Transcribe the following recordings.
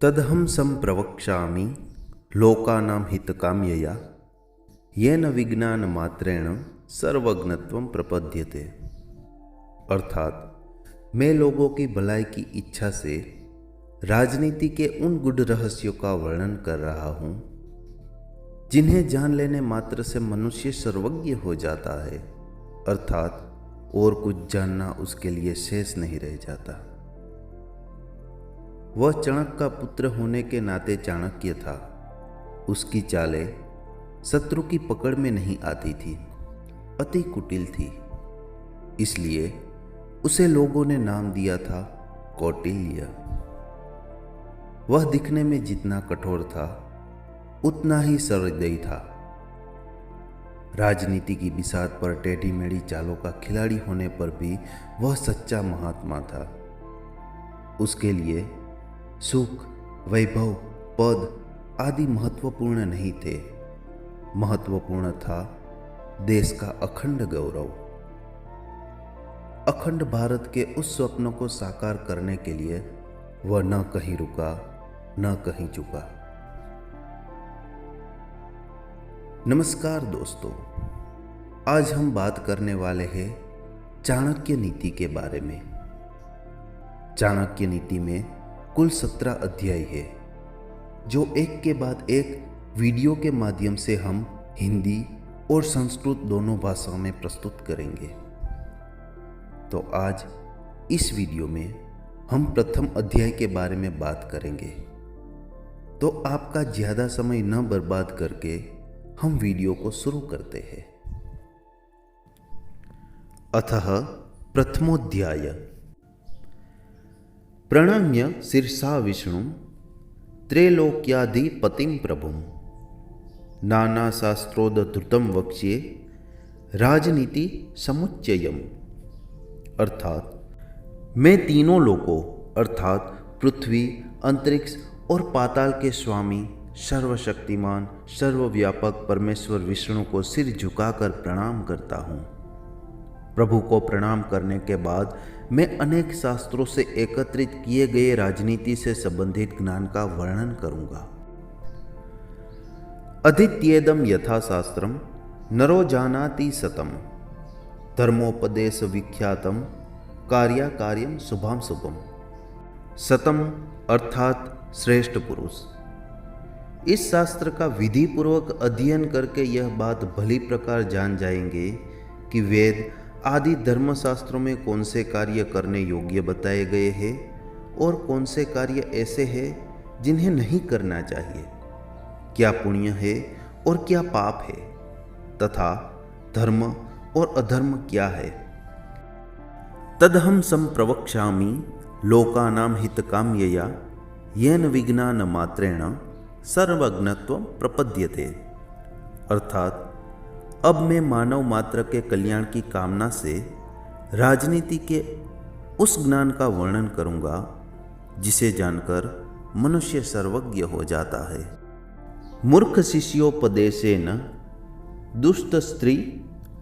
तदहं संप्रवक्ष्यामि लोकानां हितकाम्यया येन विज्ञानमात्रेण सर्वज्ञत्वं प्रपद्यते। अर्थात मैं लोगों की भलाई की इच्छा से राजनीति के उन गूढ़ रहस्यों का वर्णन कर रहा हूँ जिन्हें जान लेने मात्र से मनुष्य सर्वज्ञ हो जाता है, अर्थात और कुछ जानना उसके लिए शेष नहीं रह जाता। वह चाणक्य का पुत्र होने के नाते चाणक्य था। उसकी चालें शत्रु की पकड़ में नहीं आती थी, अति कुटिल थी। इसलिए उसे लोगों ने नाम दिया था कौटिल्य। वह दिखने में जितना कठोर था उतना ही सहृदयी था। राजनीति की बिसात पर टेढ़ी मेढ़ी चालों का खिलाड़ी होने पर भी वह सच्चा महात्मा था। उसके लिए सुख, वैभव, पद आदि महत्वपूर्ण नहीं थे। महत्वपूर्ण था देश का अखंड गौरव। अखंड भारत के उस स्वप्न को साकार करने के लिए वह न कहीं रुका, न कहीं झुका। नमस्कार दोस्तों, आज हम बात करने वाले हैं चाणक्य नीति के बारे में। चाणक्य नीति में कुल 17 अध्याय है, जो एक के बाद एक वीडियो के माध्यम से हम हिंदी और संस्कृत दोनों भाषाओं में प्रस्तुत करेंगे। तो आज इस वीडियो में हम प्रथम अध्याय के बारे में बात करेंगे। तो आपका ज़्यादा समय न बर्बाद करके हम वीडियो को शुरू करते हैं। अतः प्रथमोध्याय। प्रणम्य शीर्षा विष्णु त्रैलोक्याधिपतिं प्रभुं नानाशास्त्रोद्धृतं वक्ष्ये राजनीति समुच्चयम्। अर्थात मैं तीनों लोकों अर्थात पृथ्वी, अंतरिक्ष और पाताल के स्वामी सर्वशक्तिमान सर्वव्यापक परमेश्वर विष्णु को सिर झुकाकर प्रणाम करता हूँ। प्रभु को प्रणाम करने के बाद मैं अनेक शास्त्रों से एकत्रित किए गए राजनीति से संबंधित ज्ञान का वर्णन करूंगा। अधीत्येदं यथा शास्त्रम नरो जानाति सतम धर्मोपदेश विख्यातम कार्याकार्यम शुभम शुभम। सतम अर्थात श्रेष्ठ पुरुष। इस शास्त्र का विधि पूर्वक अध्ययन करके यह बात भली प्रकार जान जाएंगे कि वेद आदि धर्मशास्त्रों में कौन से कार्य करने योग्य बताए गए हैं और कौन से कार्य ऐसे हैं जिन्हें नहीं करना चाहिए, क्या पुण्य है और क्या पाप है, तथा धर्म और अधर्म क्या है। तदहं संप्रवक्ष्यामि लोकानां हितकाम्यया येन विज्ञान मात्रेण सर्वज्ञत्वं प्रपद्यते। अर्थात अब मैं मानव मात्र के कल्याण की कामना से राजनीति के उस ज्ञान का वर्णन करूंगा जिसे जानकर मनुष्य सर्वज्ञ हो जाता है। मूर्ख शिष्योपदेशेन दुष्ट स्त्री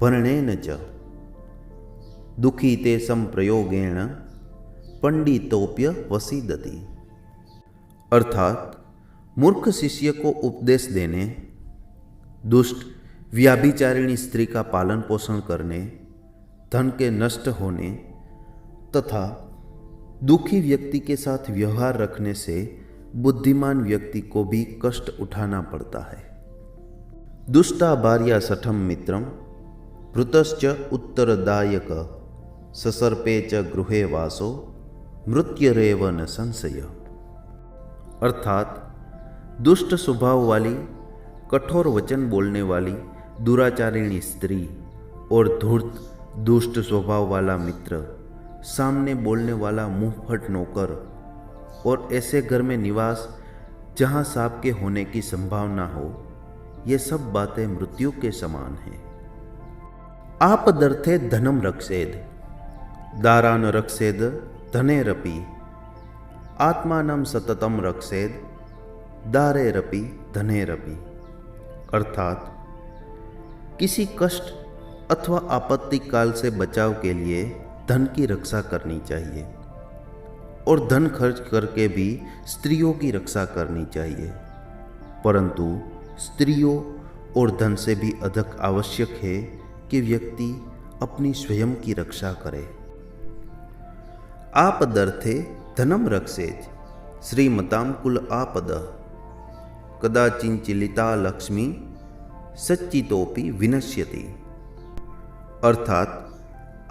भरणेन च दुखिते संप्रयोगेण पंडितोप्य वसीदति। अर्थात मूर्ख शिष्य को उपदेश देने, दुष्ट व्याभिचारिणी स्त्री का पालन पोषण करने, धन के नष्ट होने तथा दुखी व्यक्ति के साथ व्यवहार रखने से बुद्धिमान व्यक्ति को भी कष्ट उठाना पड़ता है। दुष्टा भार्या सठम मित्रम भृतश्च उत्तरदायक ससर्पे च गृहे वासो मृत्युरेव न संशय। अर्थात दुष्ट स्वभाव वाली, कठोर वचन बोलने वाली दुराचारिणी स्त्री और धूर्त दुष्ट स्वभाव वाला मित्र, सामने बोलने वाला मुंहफट नौकर और ऐसे घर में निवास जहां सांप के होने की संभावना हो, ये सब बातें मृत्यु के समान हैं। आपदर्थे धनम रक्षेद दारान रक्षेद धनेरपि आत्मानं सततम रक्षेद दारेरपि धनेरपि। अर्थात किसी कष्ट अथवा आपत्ति काल से बचाव के लिए धन की रक्षा करनी चाहिए। और धन खर्च करके भी स्त्रियों की रक्षा करनी चाहिए, परंतु स्त्रियों और धन से भी अधिक आवश्यक है कि व्यक्ति अपनी स्वयं की रक्षा करे। आपदर्थे धनम रक्षेत श्रीमताम कुल आपद कदाचिंचिलिता लक्ष्मी सच्चितोपि विनश्यति। अर्थात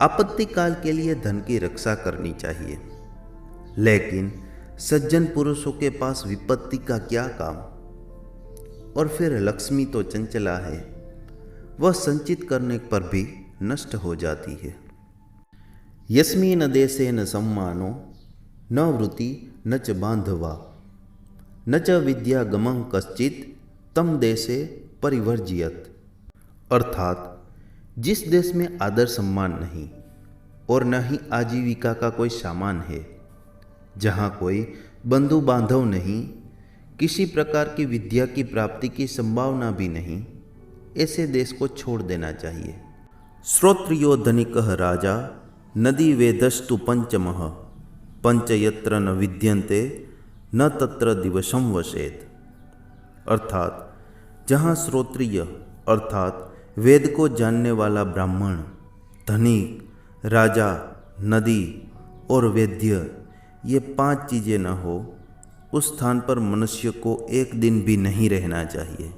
आपत्ति काल के लिए धन की रक्षा करनी चाहिए, लेकिन सज्जन पुरुषों के पास विपत्ति का क्या काम। और फिर लक्ष्मी तो चंचला है, वह संचित करने पर भी नष्ट हो जाती है। यस्मिन् देशे न सम्मानो न वृत्ति न च बांधवा न च विद्या गमं कश्चित तम देशे परिवर्जियत। अर्थात जिस देश में आदर सम्मान नहीं और न ही आजीविका का कोई सामान है, जहाँ कोई बंधु बांधव नहीं, किसी प्रकार की विद्या की प्राप्ति की संभावना भी नहीं, ऐसे देश को छोड़ देना चाहिए। श्रोत्रियो धनिकः राजा नदी वेदस्तु पंचमः पंच यत्र न विद्यन्ते न तत्र दिवसं वसेत। अर्थात जहाँ श्रोत्रिय अर्थात वेद को जानने वाला ब्राह्मण, धनिक, राजा, नदी और वेद्य, ये 5 चीज़ें न हो, उस स्थान पर मनुष्य को एक दिन भी नहीं रहना चाहिए।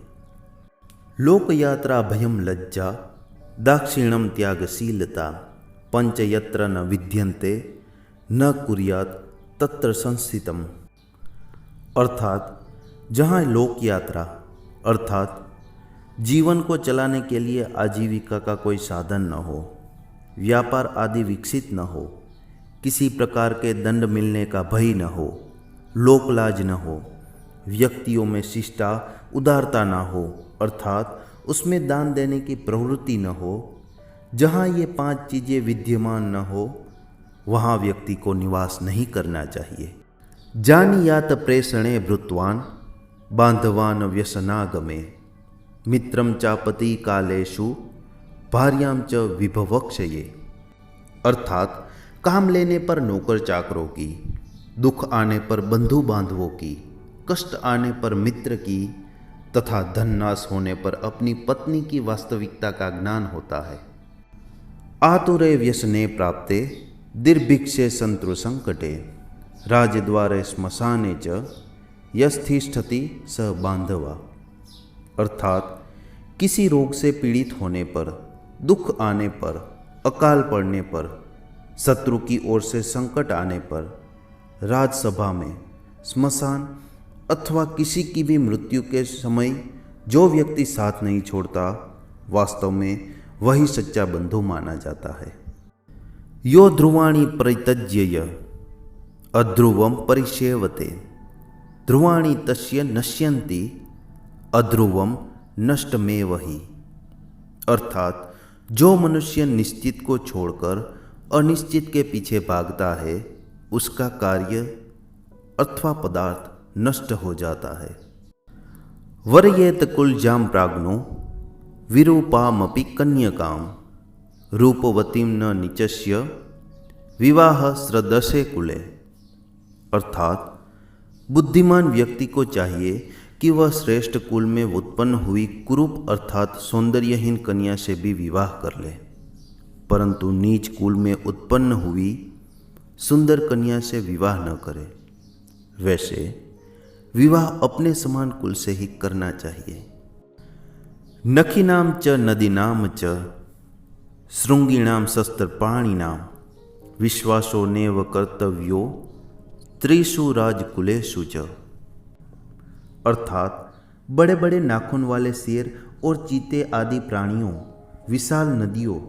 लोक यात्रा भयम लज्जा दाक्षिण्यम त्यागशीलता पंच यत्र न विद्यन्ते न कुर्यात तत्र संस्थितम। अर्थात जहाँ लोक यात्रा अर्थात जीवन को चलाने के लिए आजीविका का कोई साधन न हो, व्यापार आदि विकसित न हो, किसी प्रकार के दंड मिलने का भय न हो, लोकलाज न हो, व्यक्तियों में शिष्टा उदारता न हो, अर्थात उसमें दान देने की प्रवृत्ति न हो, जहाँ ये 5 चीज़ें विद्यमान न हो, वहाँ व्यक्ति को निवास नहीं करना चाहिए। जानियात प्रेषणे भृत्वान बांधवान व्यसनागमे मित्रम चापति कालेषु भार्याम च विभवक्षये। अर्थात काम लेने पर नौकर चाकरों की, दुख आने पर बंधु बांधवों की, कष्ट आने पर मित्र की तथा धन नाश होने पर अपनी पत्नी की वास्तविकता का ज्ञान होता है। आतुरे व्यसने प्राप्ते दीर्भिक्षे संतु संकटे राजद्वारे श्मशाने च यस्तिष्ठति स बांधवा। अर्थात किसी रोग से पीड़ित होने पर, दुख आने पर, अकाल पड़ने पर, शत्रु की ओर से संकट आने पर, राजसभा में, श्मशान अथवा किसी की भी मृत्यु के समय जो व्यक्ति साथ नहीं छोड़ता, वास्तव में वही सच्चा बंधु माना जाता है। यो ध्रुवाणी परित्यज्य अध्रुवम परिसेवते ध्रुवाणी तस्य नश्यन्ति अध्रुवम नष्टमेव ही। अर्थात जो मनुष्य निश्चित को छोड़कर अनिश्चित के पीछे भागता है, उसका कार्य अथवा पदार्थ नष्ट हो जाता है। वर्येत कुलजाम प्राज्ञो विरूपामपि कन्यकाम रूपवतीम न निचस्य विवाह श्रद्धसे कुले। अर्थात बुद्धिमान व्यक्ति को चाहिए कि वह श्रेष्ठ कुल में उत्पन्न हुई कुरूप अर्थात सौंदर्यहीन कन्या से भी विवाह कर ले, परंतु नीच कुल में उत्पन्न हुई सुंदर कन्या से विवाह न करे। वैसे विवाह अपने समान कुल से ही करना चाहिए। नखीनाम च नदीनाम च शृंगीणाम शस्त्रपाणिनाम विश्वासो नेव कर्तव्यो त्रिषु राजकुलेषु च। अर्थात बड़े बड़े नाखून वाले शेर और चीते आदि प्राणियों, विशाल नदियों,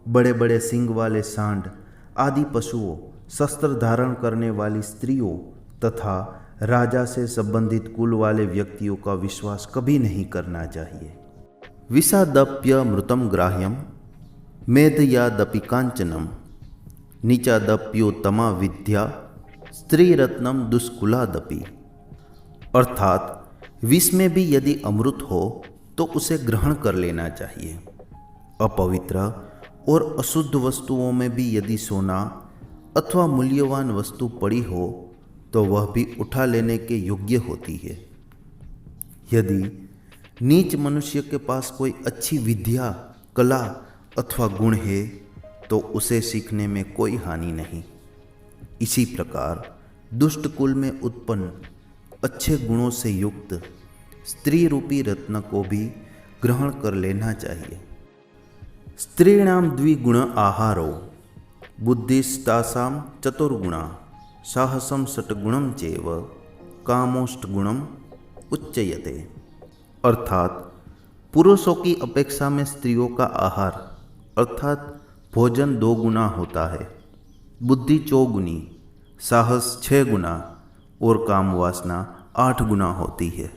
बड़े बड़े सींग वाले सांड आदि पशुओं, शस्त्र धारण करने वाली स्त्रियों तथा राजा से संबंधित कुल वाले व्यक्तियों का विश्वास कभी नहीं करना चाहिए। विषादप्य मृतम ग्राह्यम मेधयादपि कांचनम नीचादप्योत्तमा विद्या स्त्री रत्नम दुष्कुलादपि। अर्थात विष में भी यदि अमृत हो तो उसे ग्रहण कर लेना चाहिए। अपवित्र और अशुद्ध वस्तुओं में भी यदि सोना अथवा मूल्यवान वस्तु पड़ी हो तो वह भी उठा लेने के योग्य होती है। यदि नीच मनुष्य के पास कोई अच्छी विद्या, कला अथवा गुण है तो उसे सीखने में कोई हानि नहीं। इसी प्रकार दुष्ट कुल में उत्पन्न अच्छे गुणों से युक्त स्त्री रूपी रत्न को भी ग्रहण कर लेना चाहिए। स्त्रीणाम द्विगुण आहारो बुद्धिस्तासाम चतुर्गुणा साहसम षट्गुणम चैव कामोष्टगुणम उच्चयते। अर्थात पुरुषों की अपेक्षा में स्त्रियों का आहार अर्थात भोजन 2 गुना होता है, बुद्धि 4 गुनी, साहस 6 गुना और काम वासना 8 गुना होती है।